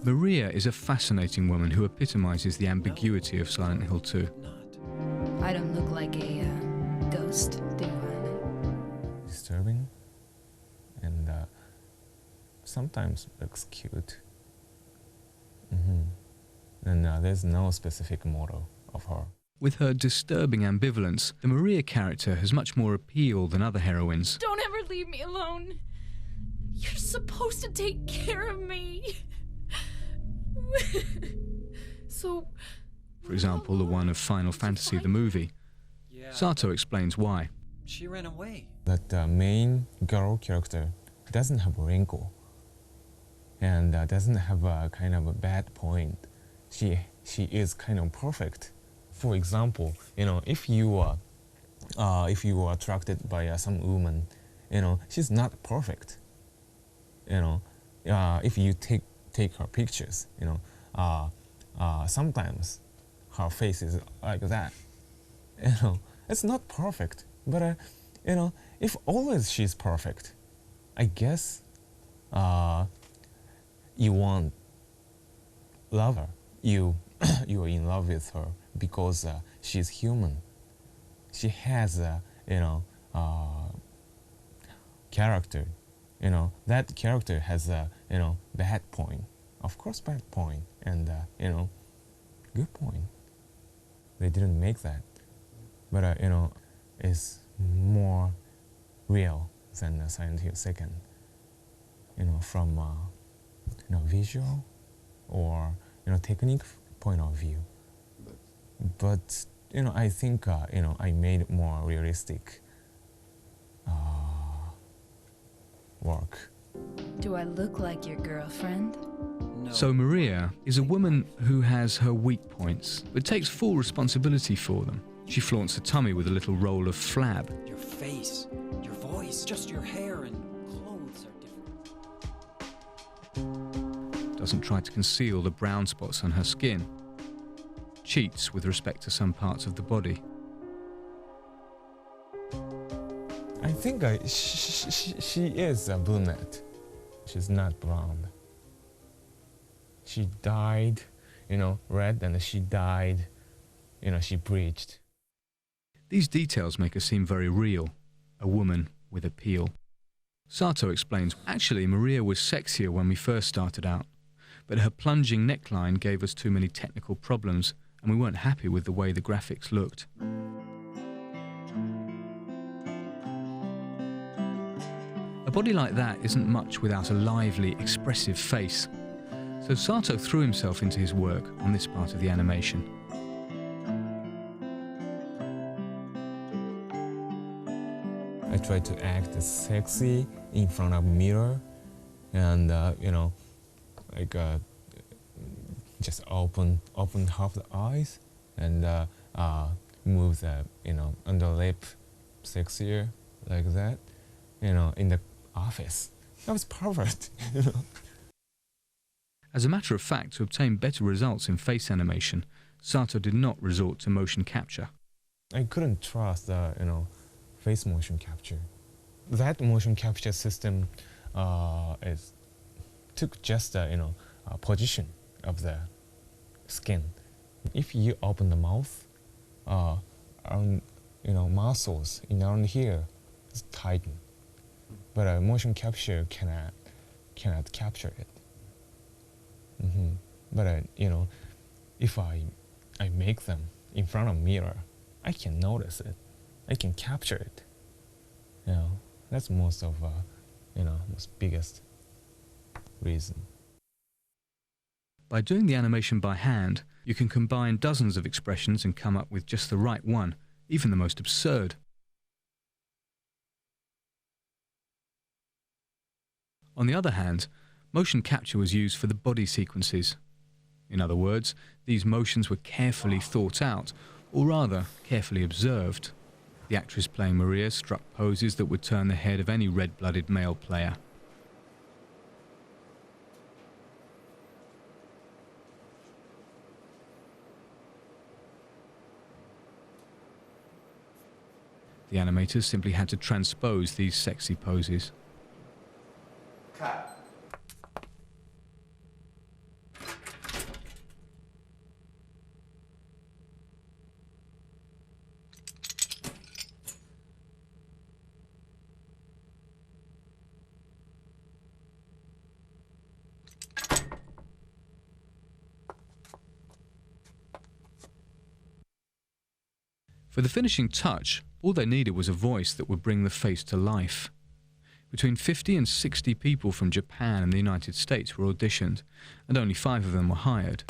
Maria is a fascinating woman who epitomizes the ambiguity of Silent Hill 2. I don't look like a ghost, do I? Disturbing and sometimes looks cute. And there's no specific model of her. With her disturbing ambivalence, the Maria character has much more appeal than other heroines. Don't ever leave me alone. You're supposed to take care of me. So... For example, the one of Final Fantasy the movie. Sato explains why. She ran away. That the main girl character doesn't have a wrinkle and doesn't have a kind of a bad point. She is kind of perfect. For example, if you are attracted by some woman, she's not perfect. If you take her pictures, sometimes her face is like that. It's not perfect, but if always she's perfect, I guess you want love her. You are in love with her because she's human. She has a character. That character has a bad point. Of course, bad point, and good point. They didn't make that, but it's more real than Silent Hill 2nd. From visual or technique point of view. But I think I made more realistic work. Do I look like your girlfriend? No. So Maria is a woman who has her weak points, but takes full responsibility for them. She flaunts her tummy with a little roll of flab. Your face, your voice, just your hair and clothes are different. Doesn't try to conceal the brown spots on her skin. Cheats with respect to some parts of the body. I think she is a brunette. She's not blonde. She dyed, red, and she dyed, she bleached. These details make her seem very real, a woman with appeal. Sato explains, actually Maria was sexier when we first started out, but her plunging neckline gave us too many technical problems and we weren't happy with the way the graphics looked. A body like that isn't much without a lively, expressive face. So Sato threw himself into his work on this part of the animation. I tried to act sexy in front of a mirror and, just open half the eyes and move the, under lip sexier like that, in the office. That was perfect, As a matter of fact, to obtain better results in face animation, Sato did not resort to motion capture. I couldn't trust the, face motion capture. That motion capture system took just the, position of the skin. If you open the mouth, muscles around here is tightened, but motion capture cannot capture it. But if I make them in front of a mirror, I can notice it. I can capture it. That's most of most biggest reason. By doing the animation by hand, you can combine dozens of expressions and come up with just the right one, even the most absurd. On the other hand, motion capture was used for the body sequences. In other words, these motions were carefully thought out, or rather, carefully observed. The actress playing Maria struck poses that would turn the head of any red-blooded male player. The animators simply had to transpose these sexy poses. Cut. For the finishing touch, all they needed was a voice that would bring the face to life. Between 50 and 60 people from Japan and the United States were auditioned, and only 5 of them were hired.